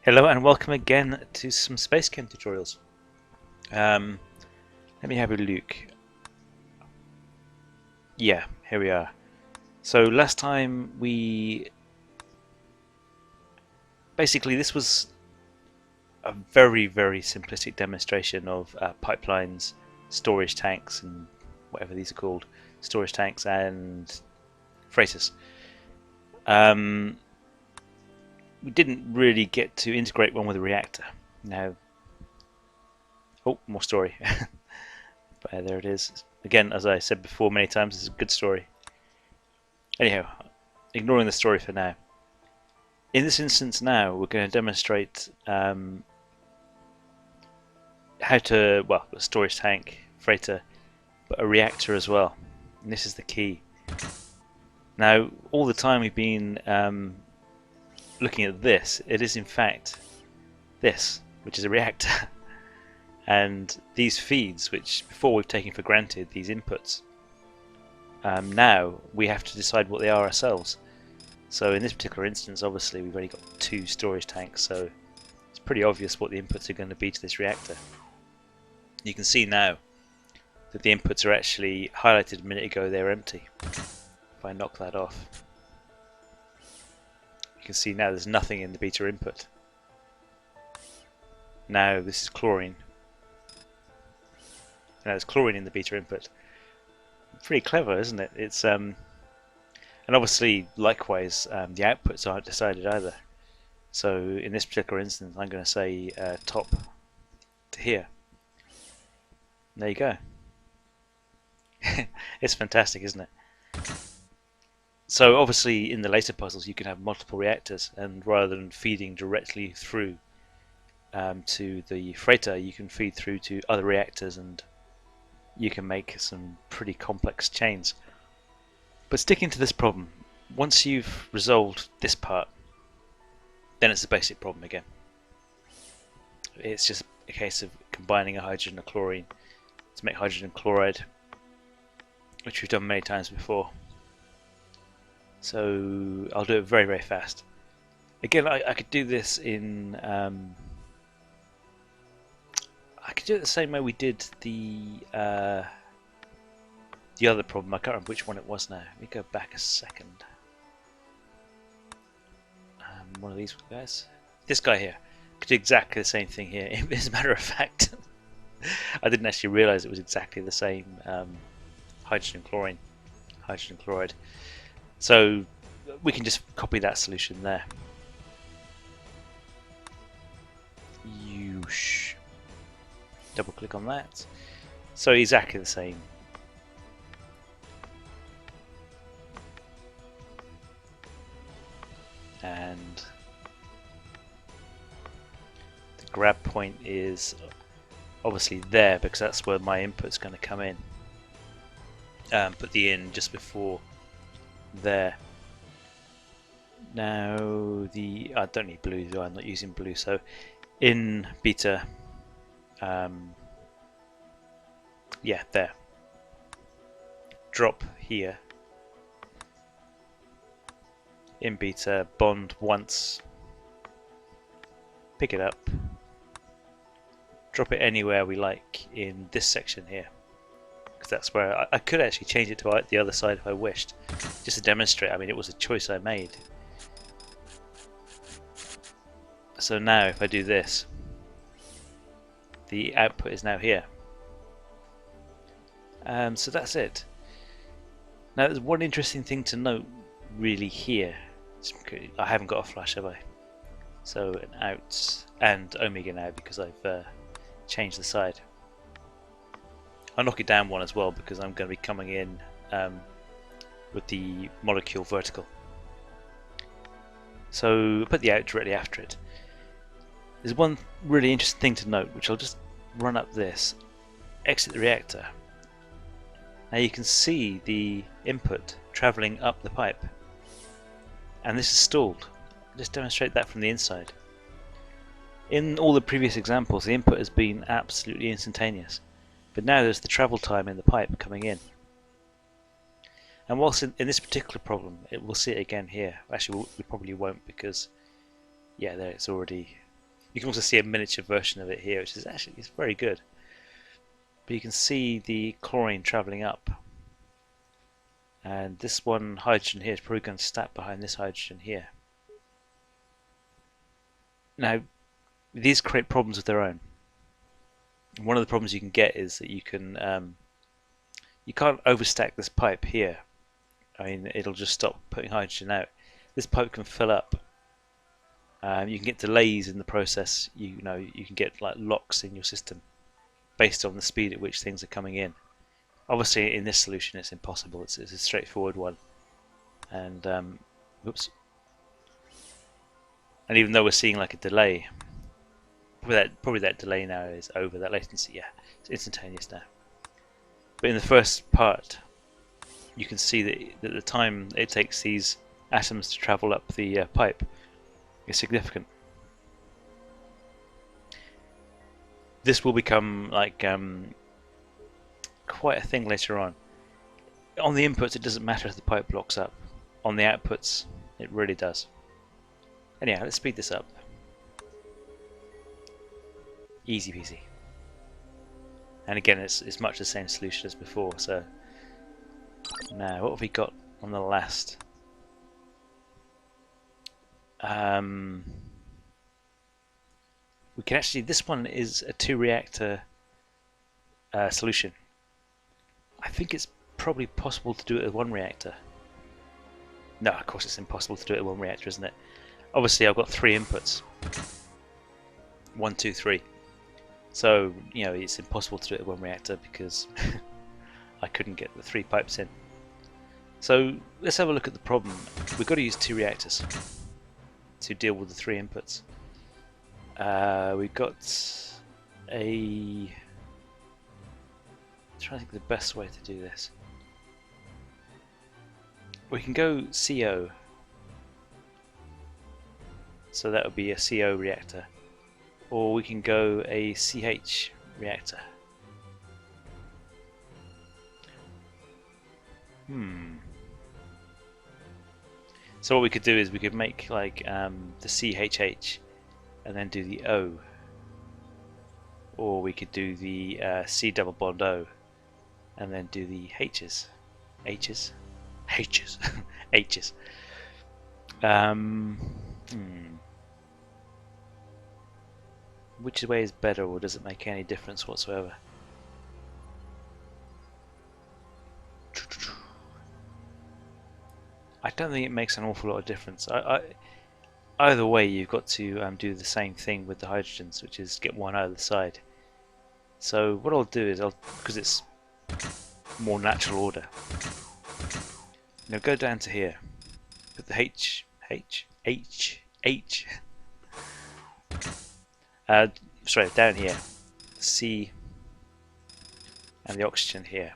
Hello and welcome again to some SpaceChem tutorials. Let me have a look. Yeah, here we are. So last time basically this was a very simplistic demonstration of pipelines, storage tanks and whatever these are called, storage tanks and freighters. We didn't really get to integrate one with a reactor. Now, oh, more story. But there it is. Again, as I said before many times, it's a good story. Anyhow, ignoring the story for now. In this instance now, we're going to demonstrate how to, well, a storage tank, freighter, but a reactor as well. And this is the key. Now, all the time we've been looking at this, it is in fact this, which is a reactor. And these feeds, which before we've taken for granted, these inputs, now we have to decide what they are ourselves. So in this particular instance, obviously we've only got two storage tanks, so it's pretty obvious what the inputs are going to be to this reactor. You can see now that the inputs are actually highlighted a minute ago, they're empty. If I knock that off, you can see now there's nothing in the beta input. Now this is chlorine. Now there's chlorine in the beta input. Pretty clever, isn't it? It's and obviously likewise the outputs aren't decided either. So in this particular instance, I'm going to say top to here. There you go. It's fantastic, isn't it? So obviously in the later puzzles you can have multiple reactors, and rather than feeding directly through to the freighter, you can feed through to other reactors and you can make some pretty complex chains. But sticking to this problem, once you've resolved this part, then it's a basic problem again. It's just a case of combining a hydrogen and a chlorine to make hydrogen chloride, which we've done many times before. So I'll do it very fast. Again, I could do this in I could do it the same way we did the other problem. I can't remember which one it was now. Let me go back a second. One of these guys. This guy here. Could do exactly the same thing here. As a matter of fact, I didn't actually realise it was exactly the same hydrogen chlorine, hydrogen chloride. So we can just copy that solution there. Double click on that. So exactly the same. And the grab point is obviously there because that's where my input's going to come in. Put the in just before there. Now I don't need blue, do I? I'm not using blue, so in beta, yeah, there. Drop here. In beta, bond once. Pick it up. Drop it anywhere we like in this section here, because that's where I could actually change it to the other side if I wished, just to demonstrate. I mean, it was a choice I made. So now if I do this, the output is now here. So that's it. Now there's one interesting thing to note really here. I haven't got a flash, have I? So an out and omega now because I've changed the side. I'll knock it down one as well because I'm going to be coming in with the molecule vertical. So put the out directly after it. There's one really interesting thing to note, which I'll just run up this, exit the reactor. Now you can see the input travelling up the pipe, and this is stalled. I'll just demonstrate that from the inside. In all the previous examples, the input has been absolutely instantaneous, but now there's the travel time in the pipe coming in. And whilst in this particular problem, we'll see it again here. Actually, we probably won't because, yeah, there it's already You can also see a miniature version of it here, which is actually it's very good. But you can see the chlorine travelling up. And this one hydrogen here is probably going to stack behind this hydrogen here. Now, these create problems of their own. One of the problems you can get is that you can't overstack this pipe here. I mean, it'll just stop putting hydrogen out. This pipe can fill up. You can get delays in the process. You can get like locks in your system based on the speed at which things are coming in. Obviously, in this solution, it's impossible. It's a straightforward one, and whoops. And even though we're seeing like a delay, probably that delay now is over. That latency, yeah, it's instantaneous now. But in the first part, you can see that the time it takes these atoms to travel up the pipe is significant. This will become like quite a thing later on. On the inputs, it doesn't matter if the pipe blocks up. On the outputs, it really does. Anyhow, let's speed this up. Easy peasy. And again, it's much the same solution as before. So now, what have we got on the last? We can actually. This one is a 2-reactor solution. I think it's probably possible to do it with 1 reactor. No, of course it's impossible to do it with 1 reactor, isn't it? Obviously, I've got 3 inputs. 1, 2, 3. So, it's impossible to do it with 1 reactor because I couldn't get the 3 pipes in. So, let's have a look at the problem. We've got to use 2 reactors to deal with the 3 inputs. We've got I'm trying to think of the best way to do this. We can go CO. So that would be a CO reactor. Or we can go a CH reactor. So what we could do is we could make like the CHH and then do the O. Or we could do the C double bond O and then do the H's. H's? H's. H's. Which way is better, or does it make any difference whatsoever? I don't think it makes an awful lot of difference. Either way, you've got to do the same thing with the hydrogens, which is get one out of the side. So what I'll do is, because it's more natural order, go down to here, put the H, sorry, down here, C, and the oxygen here.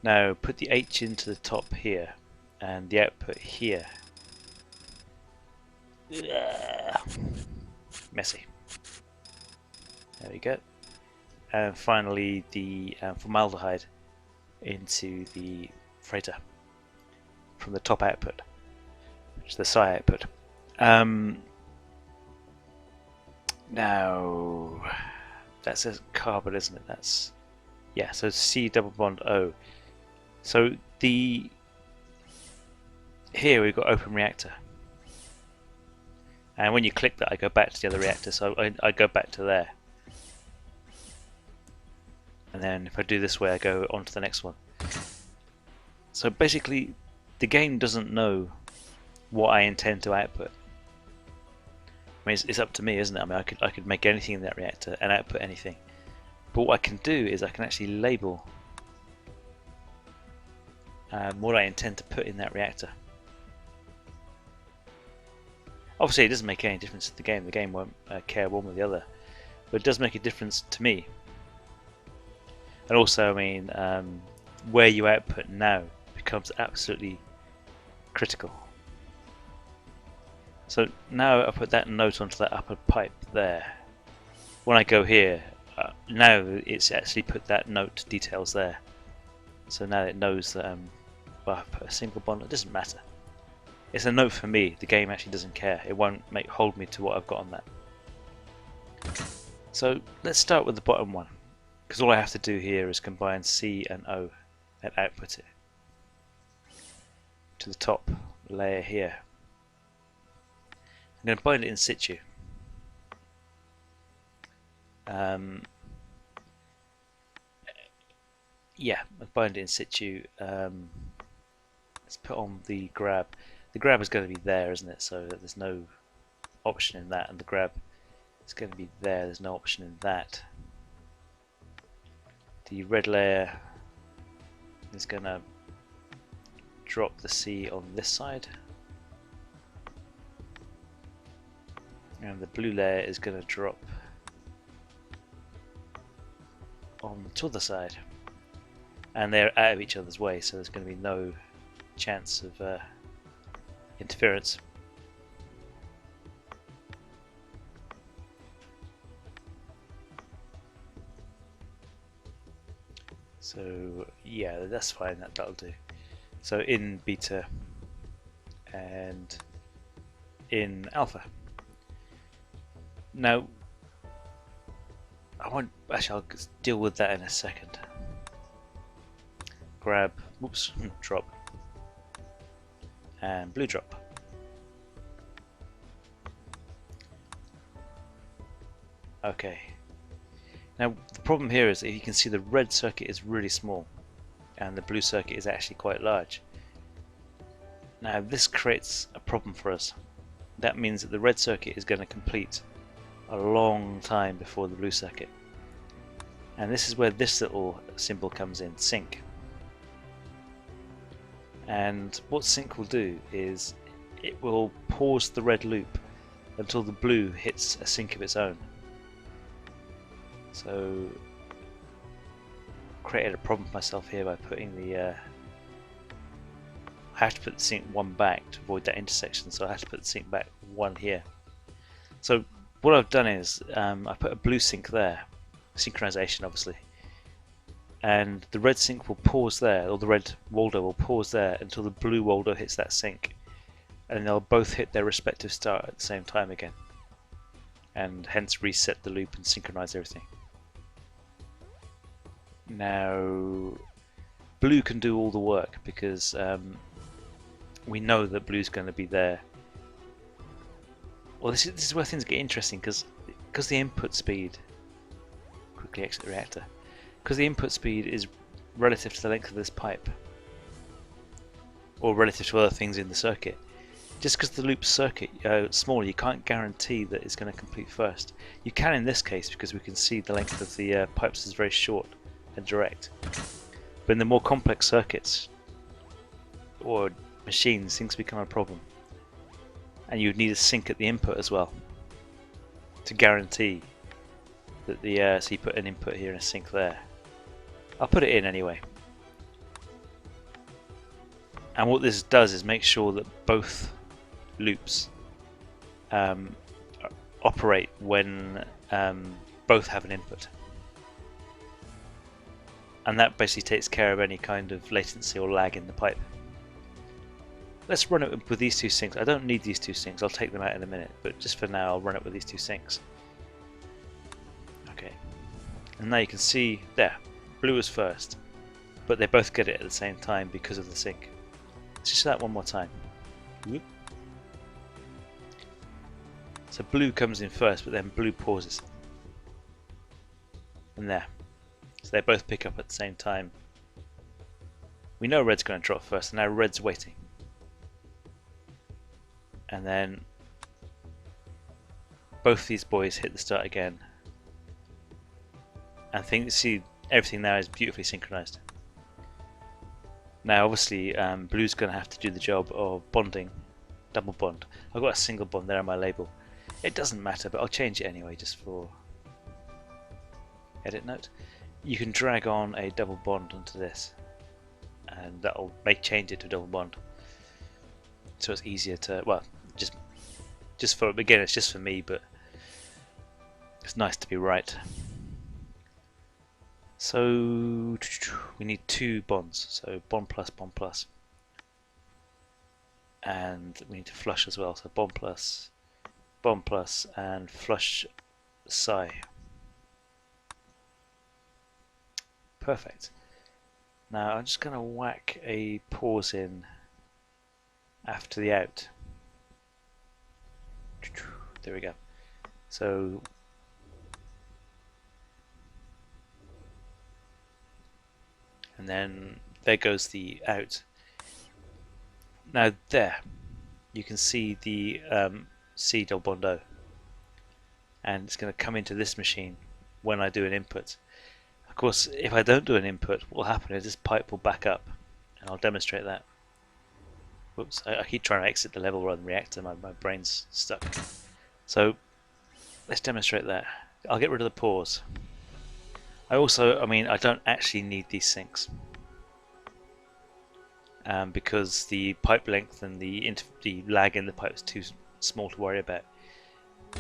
Now put the H into the top here, and the output here. Messy. There we go. And finally the formaldehyde into the freighter from the top output, which is the psi output. Now that's a carbon, isn't it? That's so C double bond O. So here we've got open reactor, and when you click that, I go back to the other reactor. So I go back to there, and then if I do this way, I go on to the next one. So basically, the game doesn't know what I intend to output. I mean, it's up to me, isn't it? I mean, I could make anything in that reactor and output anything. But what I can do is I can actually label what I intend to put in that reactor. Obviously, it doesn't make any difference to the game. The game won't care one way or the other, but it does make a difference to me. And also, I mean, where you output now becomes absolutely critical. So now I put that note onto that upper pipe there. When I go here, now it's actually put that note details there. So now it knows that well, I put a single bond. It doesn't matter. It's a note for me. The game actually doesn't care. It won't hold me to what I've got on that. So let's start with the bottom one, because all I have to do here is combine C and O and output it to the top layer here. I'm going to bind it in situ. Yeah, I'll bind it in situ. Let's put on the grab. The grab is going to be there, isn't it? So there's no option in that, and the grab is going to be there. There's no option in that. The red layer is going to drop the C on this side, and the blue layer is going to drop on the other side, and they're out of each other's way, so there's going to be no chance of interference. So yeah, that's fine, that'll do. So in beta and in alpha. Now I'll deal with that in a second. Grab, whoops, drop, and blue drop. Okay. Now the problem here is that you can see the red circuit is really small and the blue circuit is actually quite large. Now this creates a problem for us. That means that the red circuit is going to complete a long time before the blue circuit. And this is where this little symbol comes in, sync. And what sync will do is it will pause the red loop until the blue hits a sync of its own. So created a problem for myself here by putting the I have to put the sync 1 back to avoid that intersection, so I have to put the sync back 1 here. So what I've done is I put a blue sync there, synchronization obviously, and the red sync will pause there, or the red Waldo will pause there until the blue Waldo hits that sync, and they'll both hit their respective start at the same time again, and hence reset the loop and synchronize everything. Now blue can do all the work because we know that blue's going to be there. Well, this is where things get interesting, because the input speed, quickly exit the reactor, because the input speed is relative to the length of this pipe, or relative to other things in the circuit. Just because the loop circuit smaller, you can't guarantee that it's going to complete first. You can in this case because we can see the length of the pipes is very short and direct. But in the more complex circuits or machines, things become a problem, and you would need a sync at the input as well to guarantee that the so you put an input here and a sync there. I'll put it in anyway. And what this does is make sure that both loops operate when both have an input. And that basically takes care of any kind of latency or lag in the pipe. Let's run it with these two syncs. I don't need these two syncs, I'll take them out in a minute, but just for now I'll run it with these two syncs. Okay, and now you can see there, blue is first, but they both get it at the same time because of the sync. Let's just do that one more time. Whoop. So blue comes in first, but then blue pauses. And there. So they both pick up at the same time. We know red's going to drop first, and now red's waiting. And then both these boys hit the start again. And see, everything now is beautifully synchronized. Now obviously blue's going to have to do the job of bonding, double bond. I've got a single bond there on my label. It doesn't matter, but I'll change it anyway just for edit note. You can drag on a double bond onto this, and that'll change it to a double bond, so it's easier to, well, just for, again, it's just for me, but it's nice to be right. So we need 2 bonds, so bond plus, and we need to flush as well. So bomb plus, and flush psi. Perfect. Now I'm just going to whack a pause in after the out. There we go. So and then there goes the out. Now there you can see the C double bond O, and it's going to come into this machine when I do an input. Of course, if I don't do an input, what will happen is this pipe will back up, and I'll demonstrate that. Whoops, I keep trying to exit the level rather than reactor, my brain's stuck. So let's demonstrate that. I'll get rid of the pause. I don't actually need these sinks. Because the pipe length and the lag in the pipe is too small to worry about.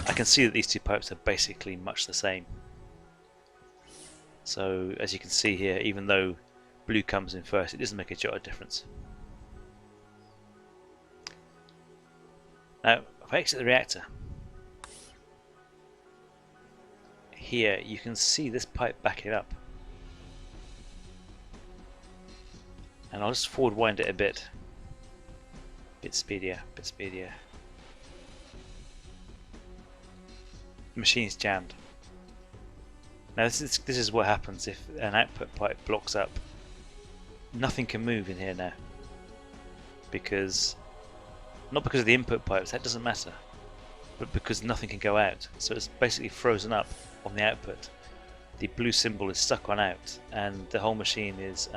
I can see that these two pipes are basically much the same. So as you can see here, even though blue comes in first, it doesn't make a jot of difference. Now, if I exit the reactor, here you can see this pipe backing up. And I'll just forward wind it a bit speedier, The machine's jammed. Now this is what happens if an output pipe blocks up. Nothing can move in here now, not because of the input pipes, that doesn't matter, but because nothing can go out. So it's basically frozen up on the output. The blue symbol is stuck on out, and the whole machine is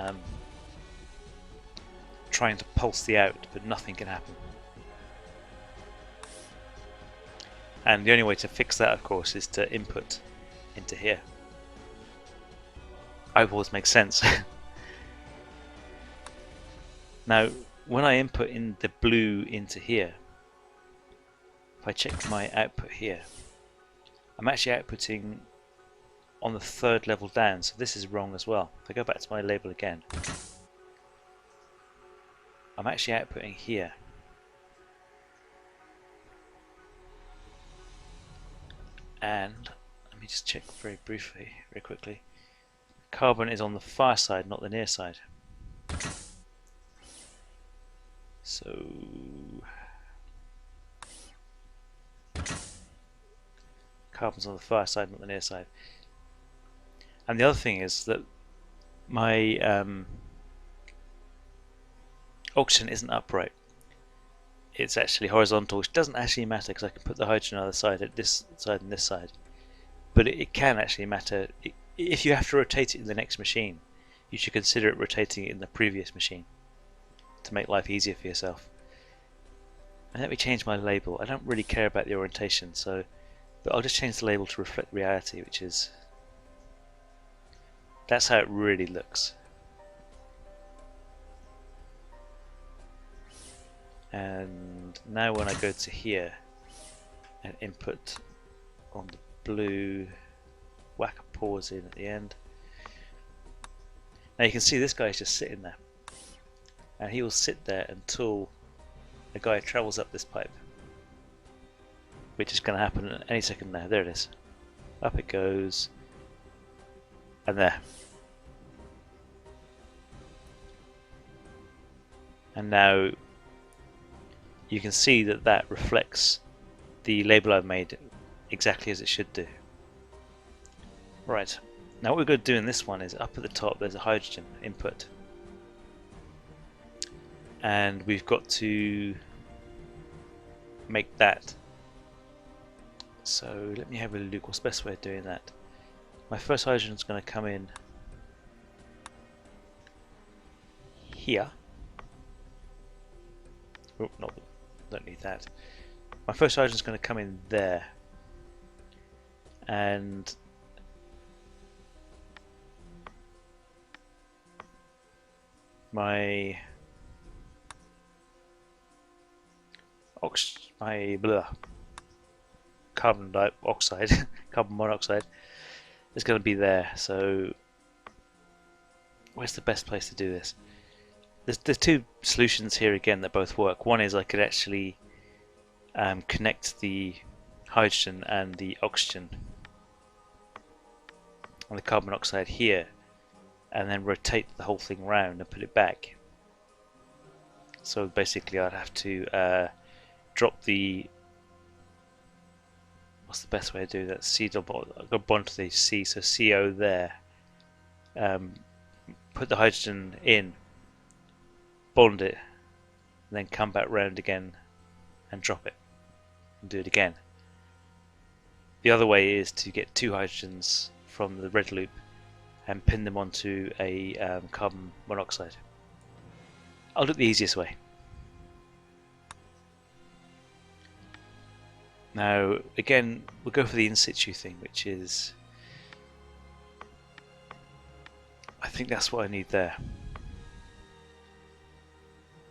trying to pulse the out, but nothing can happen. And the only way to fix that, of course, is to input into here. Eyeballs makes sense. Now, when I input in the blue into here, if I check my output here, I'm actually outputting on the third level down, so this is wrong as well. If I go back to my label again, I'm actually outputting here. And let me just check very quickly. Carbon is on the far side, not the near side. So carbon's on the far side, not the near side. And the other thing is that my oxygen isn't upright. It's actually horizontal, which doesn't actually matter because I can put the hydrogen on the side at this side and this side. But it can actually matter. If you have to rotate it in the next machine, you should consider it rotating it in the previous machine to make life easier for yourself. And let me change my label. I don't really care about the orientation, but I'll just change the label to reflect reality, which is, that's how it really looks. And now when I go to here and input on the blue, whack a pause in at the end. Now you can see this guy is just sitting there, and he will sit there until the guy travels up this pipe, which is going to happen at any second now. There it is. Up it goes, and there. And now you can see that that reflects the label I've made exactly as it should do. Right, now what we're going to do in this one is up at the top there's a hydrogen input, and we've got to make that. So let me have a look. What's the best way of doing that? My first hydrogen is going to come in here. Oh, no, don't need that. My first hydrogen is going to come in there, and my carbon dioxide, carbon monoxide is going to be there. So where's the best place to do this? there's two solutions here again that both work. One is I could actually connect the hydrogen and the oxygen and the carbon monoxide here, and then rotate the whole thing round and put it back. So basically I'd have to drop the, what's the best way to do that? C double, I've got bond to the C, so CO there. Put the hydrogen in, bond it, and then come back round again and drop it, and do it again. The other way is to get two hydrogens from the red loop and pin them onto a carbon monoxide. I'll do it the easiest way. Now again, we'll go for the in situ thing, which is, I think that's what I need there.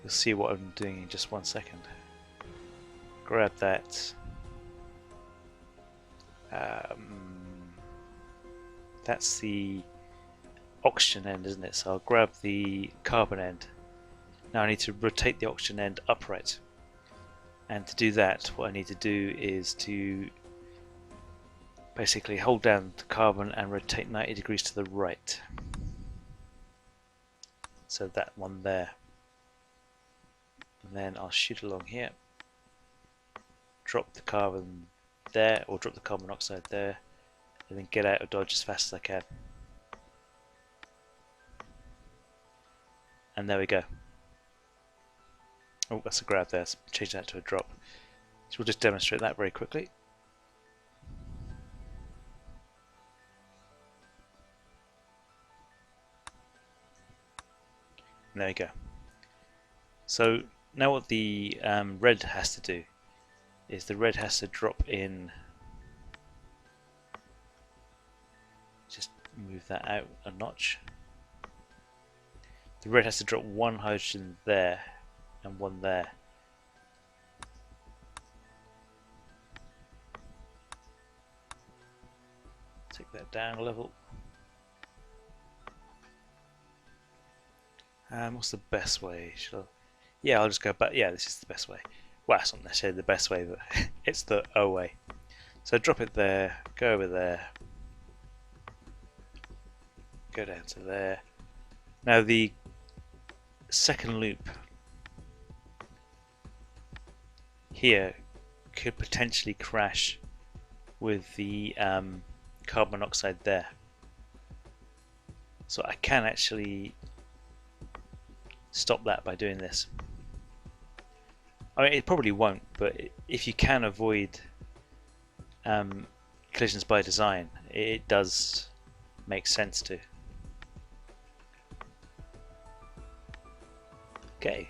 You'll see what I'm doing in just 1 second. Grab that. That's the oxygen end, isn't it? So I'll grab the carbon end. Now I need to rotate the oxygen end upright. And to do that, what I need to do is to basically hold down the carbon and rotate 90 degrees to the right. So that one there. And then I'll shoot along here. Drop the carbon there, or drop the carbon monoxide there, and then get out of dodge as fast as I can. And there we go. Oh, that's a grab there. Let's change that to a drop. So we'll just demonstrate that very quickly. And there we go. So now what the red has to do is the red has to drop in. Just move that out a notch. The red has to drop one hydrogen there and one there. Take that down a level. What's the best way? Yeah, I'll just go back. Yeah, this is the best way. Well, it's not necessarily the best way, but it's the O way. So drop it there, go over there, go down to there. Now the second loop here could potentially crash with the carbon monoxide there. So I can actually stop that by doing this. I mean, it probably won't, but if you can avoid collisions by design, it does make sense to. Okay.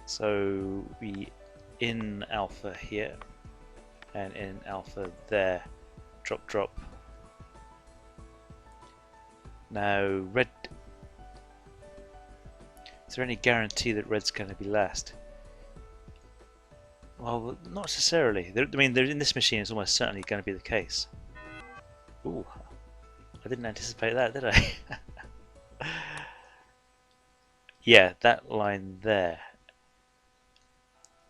So we in alpha here and in alpha there, drop drop. Now red, is there any guarantee that red's going to be last? Well, not necessarily. I mean, in this machine it's almost certainly going to be the case. Ooh, I didn't anticipate that, did I? Yeah, that line there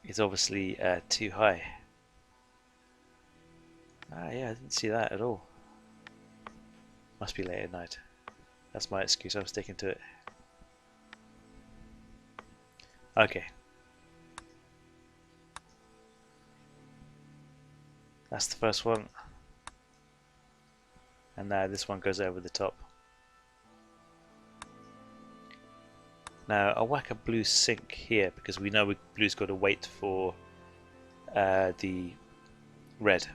is obviously too high. Ah, yeah, I didn't see that at all. Must be late at night. That's my excuse, I was sticking to it. Okay. That's the first one. And now this one goes over the top. Now I'll whack a blue sync here because we know blue's got to wait for the red.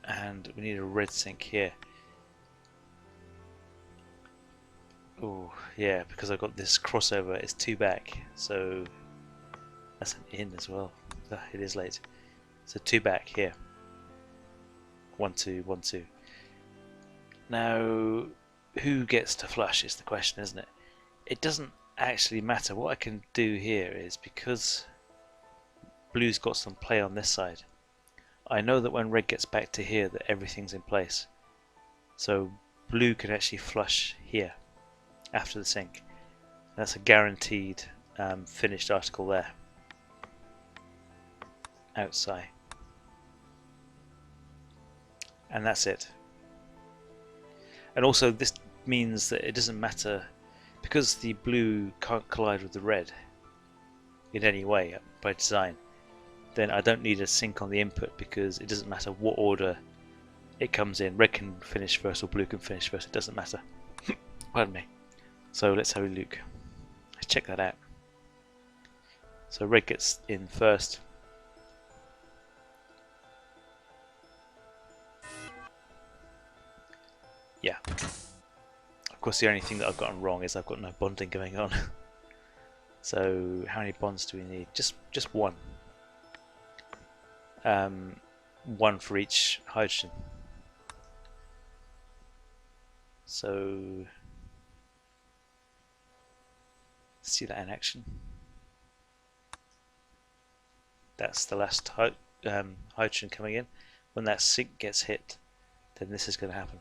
And we need a red sync here. Oh yeah, because I've got this crossover, it's 2 back, so that's an in as well. It is late. So 2 back here. 1 2 1 2. Now who gets to flush is the question, isn't it? It doesn't actually matter. What I can do here is, because blue's got some play on this side, I know that when red gets back to here that everything's in place. So blue can actually flush here after the sync. That's a guaranteed finished article there outside, and that's it. And also this means that it doesn't matter, because the blue can't collide with the red in any way by design, then I don't need a sync on the input, because it doesn't matter what order it comes in. Red can finish first or blue can finish first, it doesn't matter. Pardon me. So let's have a look. Let's check that out. So red gets in first. Yeah. Of course the only thing that I've gotten wrong is I've got no bonding going on. So how many bonds do we need? Just one. One for each hydrogen. So let's see that in action. That's the last hydrogen coming in. When that sync gets hit, then this is going to happen.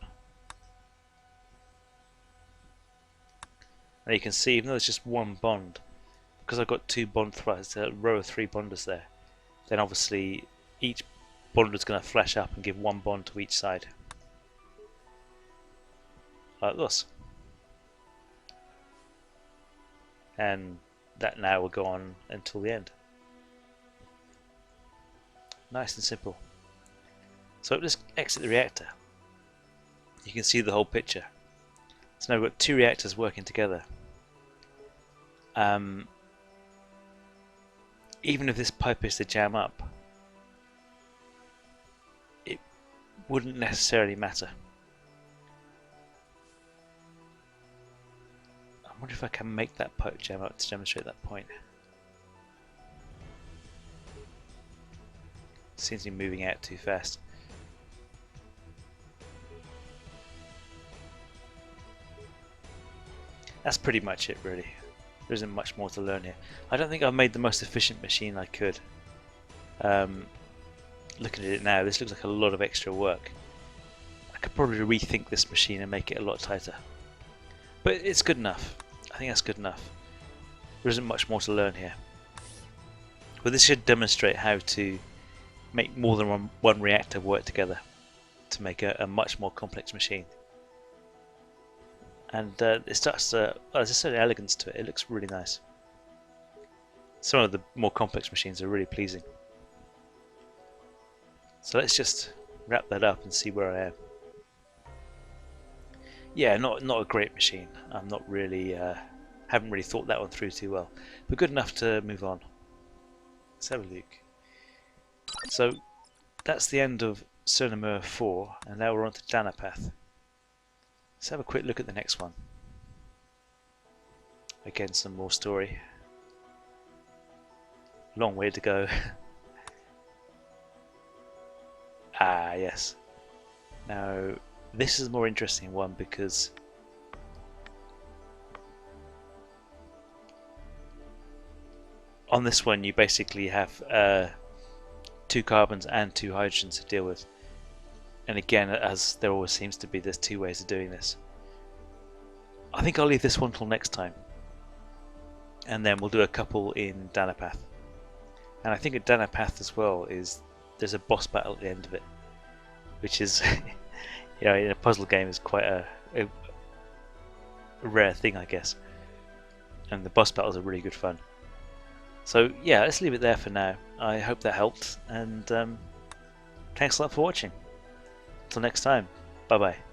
Now you can see, even though there's just one bond, because I've got two bond thrusts, a row of 3 bonders there, then obviously each bonder is going to flash up and give one bond to each side. Like this. And that now will go on until the end. Nice and simple. So let's exit the reactor. You can see the whole picture. So now we've got 2 reactors working together. Even if this pipe is to jam up, it wouldn't necessarily matter. I wonder if I can make that pipe jam up to demonstrate that point. Seems to be moving out too fast. That's pretty much it, really. There isn't much more to learn here. I don't think I've made the most efficient machine I could. Looking at it now, this looks like a lot of extra work. I could probably rethink this machine and make it a lot tighter. But it's good enough. I think that's good enough. There isn't much more to learn here. But this should demonstrate how to make more than one reactor work together to make a much more complex machine. And it starts to, there's a certain elegance to it. It looks really nice. Some of the more complex machines are really pleasing. So let's just wrap that up and see where I am. Yeah, not a great machine. I'm not really, haven't really thought that one through too well, but good enough to move on. Let's have a look. So that's the end of Cernamur 4, and now we're on to Danapath. Let's have a quick look at the next one. Again, some more story. Long way to go. Ah, yes. Now, this is a more interesting one because on this one you basically have 2 carbons and 2 hydrogens to deal with. And again, as there always seems to be, there's 2 ways of doing this. I think I'll leave this one till next time. And then we'll do a couple in Danapath. And I think at Danapath as well there's a boss battle at the end of it. Which is, you know, in a puzzle game is quite a rare thing, I guess. And the boss battles are really good fun. So yeah, let's leave it there for now. I hope that helped, and thanks a lot for watching. Until next time, bye bye.